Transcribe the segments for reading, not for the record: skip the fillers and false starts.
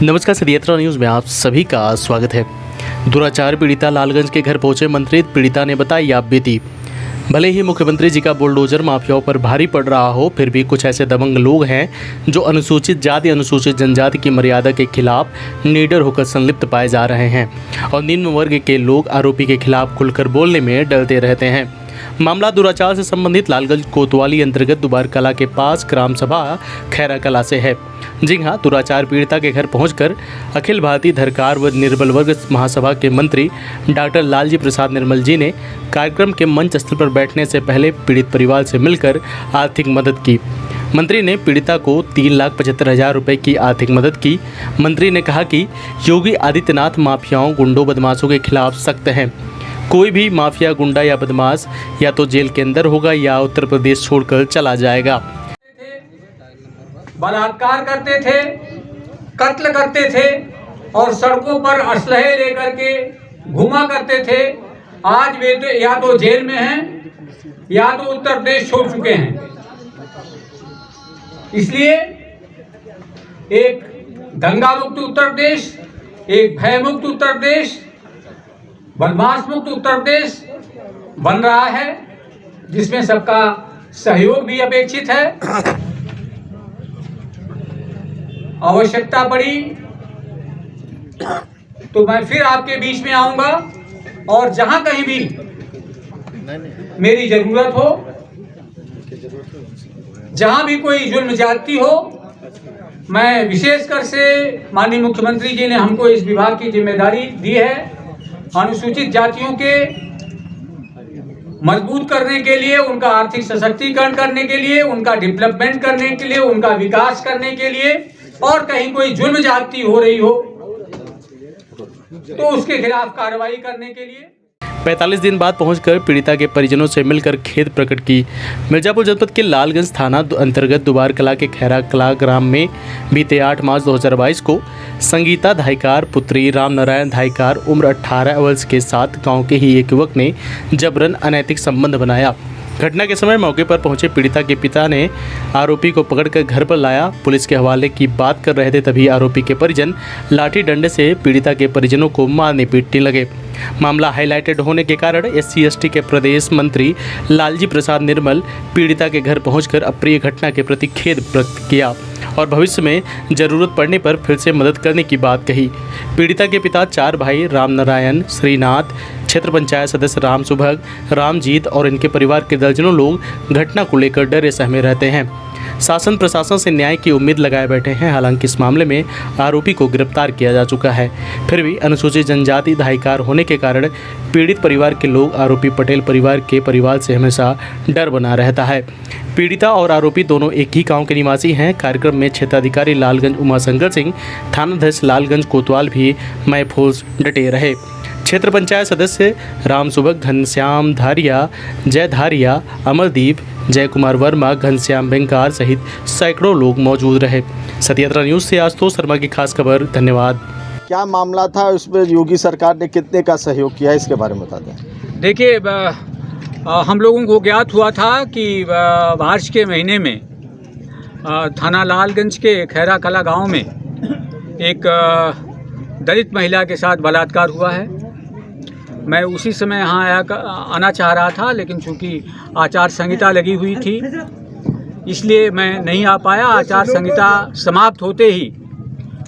नमस्कार, सदियात्रा न्यूज़ में आप सभी का स्वागत है। दुराचार पीड़िता लालगंज के घर पहुंचे मंत्री। पीड़िता ने बताई आप बीती। भले ही मुख्यमंत्री जी का बुलडोजर माफियाओं पर भारी पड़ रहा हो, फिर भी कुछ ऐसे दबंग लोग हैं जो अनुसूचित जाति अनुसूचित जनजाति की मर्यादा के खिलाफ निडर होकर संलिप्त पाए जा रहे हैं और निम्न वर्ग के लोग आरोपी के खिलाफ खुलकर बोलने में डरते रहते हैं। मामला दुराचार से संबंधित लालगंज कोतवाली अंतर्गत दुबार कला के पास ग्राम सभा खैरा कला से है। जी हां, दुराचार पीड़िता के घर पहुंचकर अखिल भारतीय धरकार व निर्बल वर्ग महासभा के मंत्री डॉक्टर लालजी प्रसाद निर्मल जी ने कार्यक्रम के मंच स्थल पर बैठने से पहले पीड़ित परिवार से मिलकर आर्थिक मदद की। मंत्री ने पीड़िता को 3,75,000 रुपये की आर्थिक मदद की। मंत्री ने कहा कि योगी आदित्यनाथ माफियाओं, गुंडों, बदमाशों के खिलाफ सख्त हैं। कोई भी माफिया, गुंडा या बदमाश या तो जेल के अंदर होगा या उत्तर प्रदेश छोड़कर चला जाएगा। बलात्कार करते थे, कत्ल करते थे और सड़कों पर असलहे लेकर के घुमा करते थे। आज वे तो या तो जेल में हैं या तो उत्तर प्रदेश छोड़ चुके हैं। इसलिए एक दंगा मुक्त उत्तर प्रदेश, एक भय मुक्त उत्तर प्रदेश, बदमाश मुक्त उत्तर प्रदेश बन रहा है, जिसमें सबका सहयोग भी अपेक्षित है। आवश्यकता पड़ी तो मैं फिर आपके बीच में आऊंगा और जहां कहीं भी मेरी जरूरत हो, जहां भी कोई जुल्म ज्यादती हो, मैं विशेषकर से माननीय मुख्यमंत्री जी ने हमको इस विभाग की जिम्मेदारी दी है। अनुसूचित जातियों के मजबूत करने के लिए, उनका आर्थिक सशक्तिकरण करने के लिए, उनका डेवलपमेंट करने के लिए, उनका विकास करने के लिए, और कहीं कोई जुल्म ज्यादती हो रही हो तो उसके खिलाफ कार्रवाई करने के लिए 45 दिन बाद पहुंचकर पीड़िता के परिजनों से मिलकर खेद प्रकट की। मिर्जापुर जनपद के लालगंज थाना अंतर्गत दुबार कला के खैरा कला ग्राम में बीते 8 मार्च 2022 को संगीता धाईकार पुत्री राम नारायण धाईकार उम्र 18 वर्ष के साथ गांव के ही एक युवक ने जबरन अनैतिक संबंध बनाया। घटना के समय मौके पर पहुंचे पीड़िता के पिता ने आरोपी को पकड़कर घर पर लाया। पुलिस के हवाले की बात कर रहे थे, तभी आरोपी के परिजन लाठी डंडे से पीड़िता के परिजनों को मारने पीटने लगे। मामला हाईलाइटेड होने के कारण SC/ST के प्रदेश मंत्री लालजी प्रसाद निर्मल पीड़िता के घर पहुंचकर अप्रिय घटना के प्रति खेद व्यक्त किया और भविष्य में जरूरत पड़ने पर फिर से मदद करने की बात कही। पीड़िता के पिता 4 भाई राम नारायण, श्रीनाथ, क्षेत्र पंचायत सदस्य राम सुभग, रामजीत और इनके परिवार के दर्जनों लोग घटना को लेकर डरे सहमे रहते हैं। शासन प्रशासन से न्याय की उम्मीद लगाए बैठे हैं। हालांकि इस मामले में आरोपी को गिरफ्तार किया जा चुका है, फिर भी अनुसूचित जनजाति धाईकार होने के कारण पीड़ित परिवार के लोग आरोपी पटेल परिवार के परिवार से हमेशा डर बना रहता है। पीड़िता और आरोपी दोनों एक ही गांव के निवासी हैं। कार्यक्रम में क्षेत्राधिकारी लालगंज उमाशंकर सिंह, थानाध्यक्ष लालगंज कोतवाल भी महफूज डटे रहे। क्षेत्र पंचायत सदस्य राम सुभग, घनश्याम धारिया, जय धारिया, अमरदीप, जय कुमार वर्मा, घनश्याम बेंकार सहित सैकड़ों लोग मौजूद रहे। सदियात्रा न्यूज़ से आशुतोष शर्मा की खास खबर। धन्यवाद। क्या मामला था, उसमें योगी सरकार ने कितने का सहयोग किया, इसके बारे में बता दें। देखिए, हम लोगों को ज्ञात हुआ था कि मार्च के महीने में थाना लालगंज के खैरा कला गांव में एक दलित महिला के साथ बलात्कार हुआ है। मैं उसी समय यहाँ आना चाह रहा था, लेकिन चूँकि आचार संहिता लगी हुई थी इसलिए मैं नहीं आ पाया। आचार संहिता समाप्त होते ही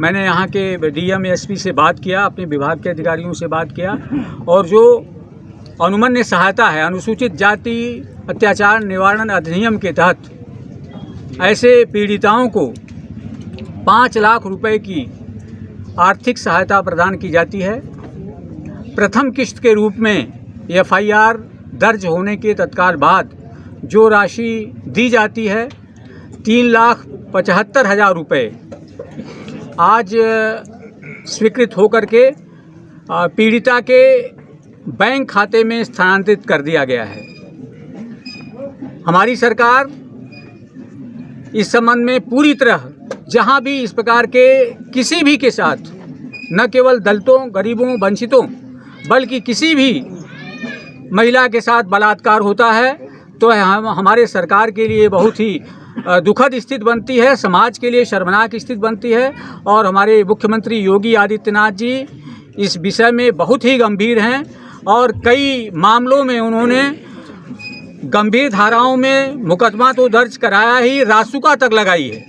मैंने यहाँ के DM SP से बात किया, अपने विभाग के अधिकारियों से बात किया, और जो अनुमन्य सहायता है अनुसूचित जाति अत्याचार निवारण अधिनियम के तहत ऐसे पीड़िताओं को 5 लाख रुपए की आर्थिक सहायता प्रदान की जाती है। प्रथम किश्त के रूप में FIR दर्ज होने के तत्काल बाद जो राशि दी जाती है 3,75,000 रुपये आज स्वीकृत होकर के पीड़िता के बैंक खाते में स्थानांतरित कर दिया गया है। हमारी सरकार इस संबंध में पूरी तरह जहां भी इस प्रकार के किसी भी के साथ न केवल दलितों, गरीबों, वंचितों बल्कि किसी भी महिला के साथ बलात्कार होता है तो हमारे सरकार के लिए बहुत ही दुखद स्थिति बनती है, समाज के लिए शर्मनाक स्थिति बनती है। और हमारे मुख्यमंत्री योगी आदित्यनाथ जी इस विषय में बहुत ही गंभीर हैं और कई मामलों में उन्होंने गंभीर धाराओं में मुकदमा तो दर्ज कराया ही, रासुका तक लगाई है।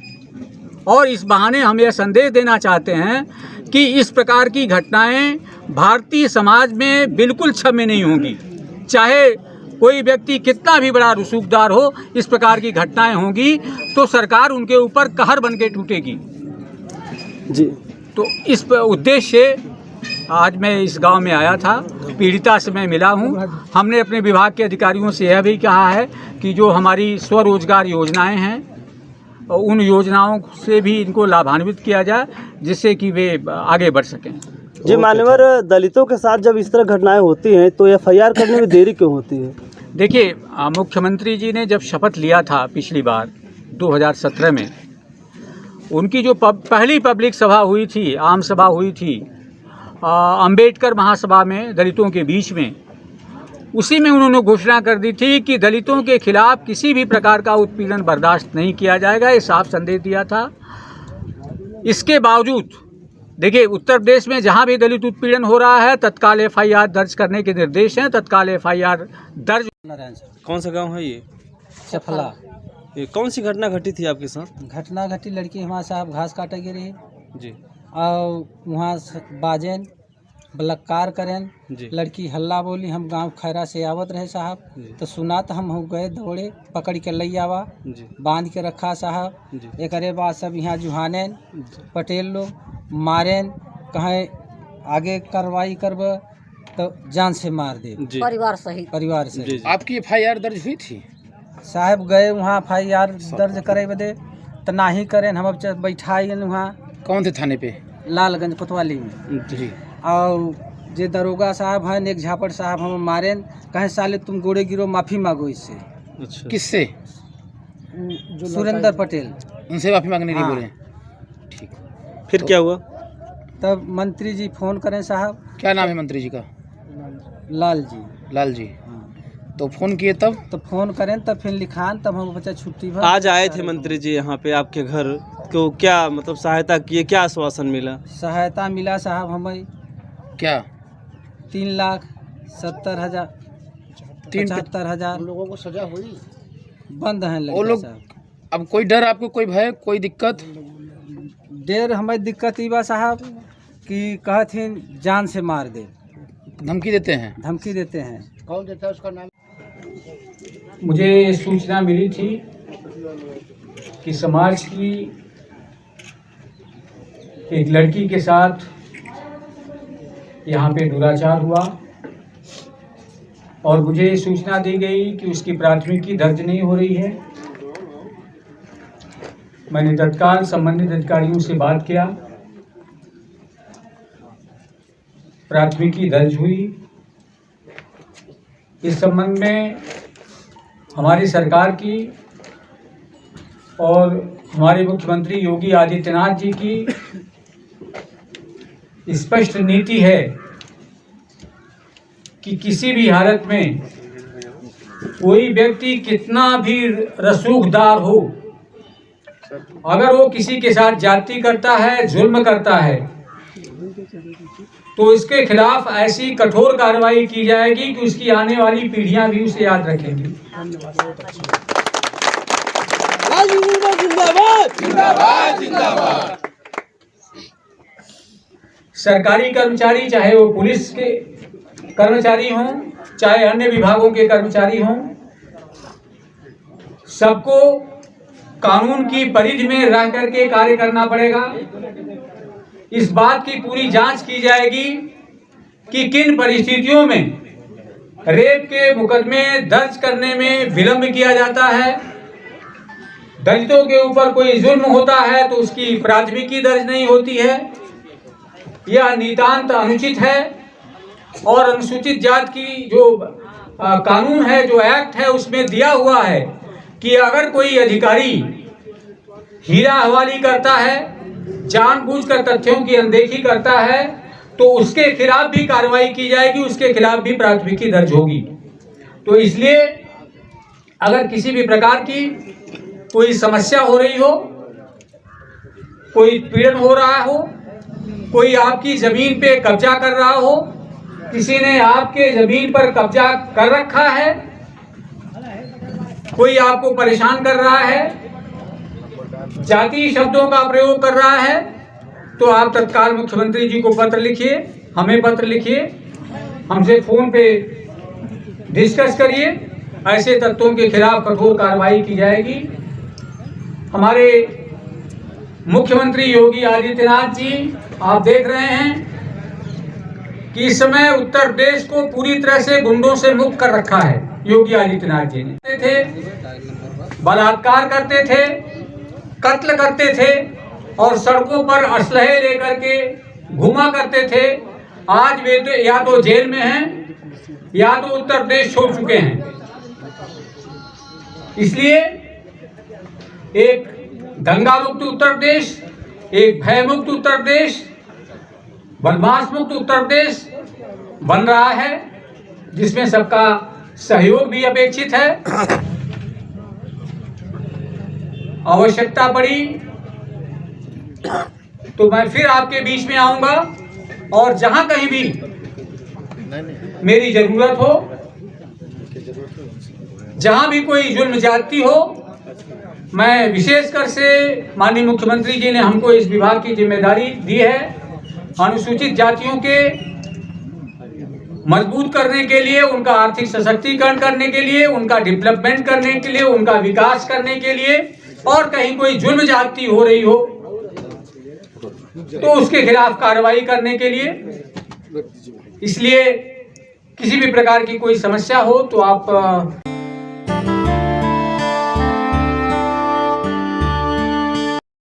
और इस बहाने हम यह संदेश देना चाहते हैं कि इस प्रकार की घटनाएं भारतीय समाज में बिल्कुल क्षम्य नहीं होंगी। चाहे कोई व्यक्ति कितना भी बड़ा रसूखदार हो, इस प्रकार की घटनाएं होंगी तो सरकार उनके ऊपर कहर बन के टूटेगी जी। तो इस उद्देश्य से आज मैं इस गांव में आया था, पीड़िता से मैं मिला हूं। हमने अपने विभाग के अधिकारियों से यह भी कहा है कि जो हमारी स्वरोजगार योजनाएं हैं उन योजनाओं से भी इनको लाभान्वित किया जाए, जिससे कि वे आगे बढ़ सकें। जी मान्यवर, दलितों के साथ जब इस तरह घटनाएं होती हैं तो एफआईआर करने में देरी क्यों होती है? देखिए, मुख्यमंत्री जी ने जब शपथ लिया था पिछली बार 2017 में, उनकी जो पहली पब्लिक सभा हुई थी, आम सभा हुई थी अंबेडकर महासभा में दलितों के बीच में, उसी में उन्होंने घोषणा कर दी थी कि दलितों के खिलाफ किसी भी प्रकार का उत्पीड़न बर्दाश्त नहीं किया जाएगा। ये साफ संदेश दिया था। इसके बावजूद देखिए, उत्तर प्रदेश में जहां भी दलित उत्पीड़न हो रहा है तत्काल एफआईआर दर्ज करने के निर्देश हैं। तत्काल एफआईआर दर्ज। कौन सा गांव है ये? चफला। ये कौन सी घटना घटी थी आपके साथ? घटना घटी, लड़की हमारे साहब घास काटे गिरी जी, और वहाँ बाजेन बलात्कार करें। जी। लड़की हल्ला बोली, हम गांव खैरा से आवत रहे साहब, तो सुना तो हम हो गए दौड़े, पकड़ के लई आवा, जी, बांध के रखा साहब। जी। एक बाद सब यहाँ जुहाने पटेल लोग मारें, कहें आगे कार्रवाई करब तो जान से मार दे, जी। परिवार सहित। जी, जी। आपकी एफआईआर दर्ज हुई थी? साहब गए वहाँ एफआईआर दर्ज करे बदे तो नहीं करें, हम अब बैठाई वहाँ कौन थे थाने पे? लालगंज कोतवाली में। जी। और जे दरोगा साहब हैं, एक झापड़ साहब हम मारें, कहें साले तुम गोड़े गिरो, माफ़ी मांगो इससे। अच्छा। किससे? सुरेंद्र पटेल। उनसे माफी मांगने नहीं हाँ। बोले? ठीक। फिर क्या हुआ? तब मंत्री जी फ़ोन करें साहब, क्या नाम है मंत्री जी का? लाल जी। लाल जी। हाँ। तो फोन किए तब? तो फ़ोन करें तब फिर लिखान, तब हम बच्चा छुट्टी भर। आज आए थे मंत्री जी यहाँ पे आपके घर, को क्या मतलब सहायता किए, क्या आश्वासन मिला? सहायता मिला साहब हमें क्या? 3,70,000 75,000 लोगों को सजा हुई? बंद हैं वो लड़के लोग साहब। अब कोई डर आपको, कोई भय, कोई दिक्कत? देर हमें दिक्कत ही बा साहब कि कहथिन जान से मार दे, धमकी देते हैं? धमकी देते हैं। कौन देता है उसका नाम? मुझे सूचना मिली थी कि समाज की एक लड़की के साथ यहाँ पे दुराचार हुआ और मुझे सूचना दी गई कि उसकी प्राथमिकी दर्ज नहीं हो रही है। मैंने तत्काल संबंधित अधिकारियों से बात किया, प्राथमिकी दर्ज हुई। इस संबंध में हमारी सरकार की और हमारे मुख्यमंत्री योगी आदित्यनाथ जी की स्पष्ट नीति है कि किसी भी हालत में कोई व्यक्ति कितना भी रसूखदार हो, अगर वो किसी के साथ ज्यादती करता है, जुल्म करता है, तो इसके खिलाफ ऐसी कठोर कार्रवाई की जाएगी कि उसकी आने वाली पीढ़ियां भी उसे याद रखेंगी। सरकारी कर्मचारी, चाहे वो पुलिस के कर्मचारी हों, चाहे अन्य विभागों के कर्मचारी हों, सबको कानून की परिधि में रह करके कार्य करना पड़ेगा। इस बात की पूरी जांच की जाएगी कि किन परिस्थितियों में रेप के मुकदमे दर्ज करने में विलंब किया जाता है, दलितों के ऊपर कोई जुल्म होता है तो उसकी प्राथमिकी दर्ज नहीं होती है। यह नितांत अनुचित है और अनुसूचित जाति की जो कानून है, जो एक्ट है, उसमें दिया हुआ है कि अगर कोई अधिकारी हीरा हवाली करता है, जानबूझकर तथ्यों की अनदेखी करता है, तो उसके खिलाफ भी कार्रवाई की जाएगी, उसके खिलाफ भी प्राथमिकी दर्ज होगी। तो इसलिए अगर किसी भी प्रकार की कोई समस्या हो रही हो, कोई पीड़न हो रहा हो, कोई आपकी जमीन पे कब्जा कर रहा हो, किसी ने आपके जमीन पर कब्जा कर रखा है, कोई आपको परेशान कर रहा है, जाति शब्दों का प्रयोग कर रहा है, तो आप तत्काल मुख्यमंत्री जी को पत्र लिखिए, हमें पत्र लिखिए, हमसे फोन पे डिस्कस करिए। ऐसे तत्वों के खिलाफ कठोर कार्रवाई की जाएगी। हमारे मुख्यमंत्री योगी आदित्यनाथ जी, आप देख रहे हैं कि इस समय उत्तर प्रदेश को पूरी तरह से गुंडों से मुक्त कर रखा है योगी आदित्यनाथ जी ने। थे बलात्कार करते थे, कत्ल करते थे और सड़कों पर असलहे लेकर के घुमा करते थे। आज वे तो या तो जेल में हैं या तो उत्तर प्रदेश छोड़ चुके हैं। इसलिए एक दंगा मुक्त उत्तर प्रदेश, एक भय मुक्त उत्तर प्रदेश, बदमाश मुक्त उत्तर प्रदेश बन रहा है, जिसमें सबका सहयोग भी अपेक्षित है। आवश्यकता पड़ी तो मैं फिर आपके बीच में आऊंगा और जहां कहीं भी मेरी जरूरत हो, जहां भी कोई जुल्म ज्यादती हो, मैं विशेषकर से माननीय मुख्यमंत्री जी ने हमको इस विभाग की जिम्मेदारी दी है। अनुसूचित जातियों के मजबूत करने के लिए, उनका आर्थिक सशक्तिकरण करने के लिए, उनका डेवलपमेंट करने के लिए, उनका विकास करने के लिए, और कहीं कोई जुल्म ज्यादती हो रही हो तो उसके खिलाफ कार्रवाई करने के लिए। इसलिए किसी भी प्रकार की कोई समस्या हो तो आप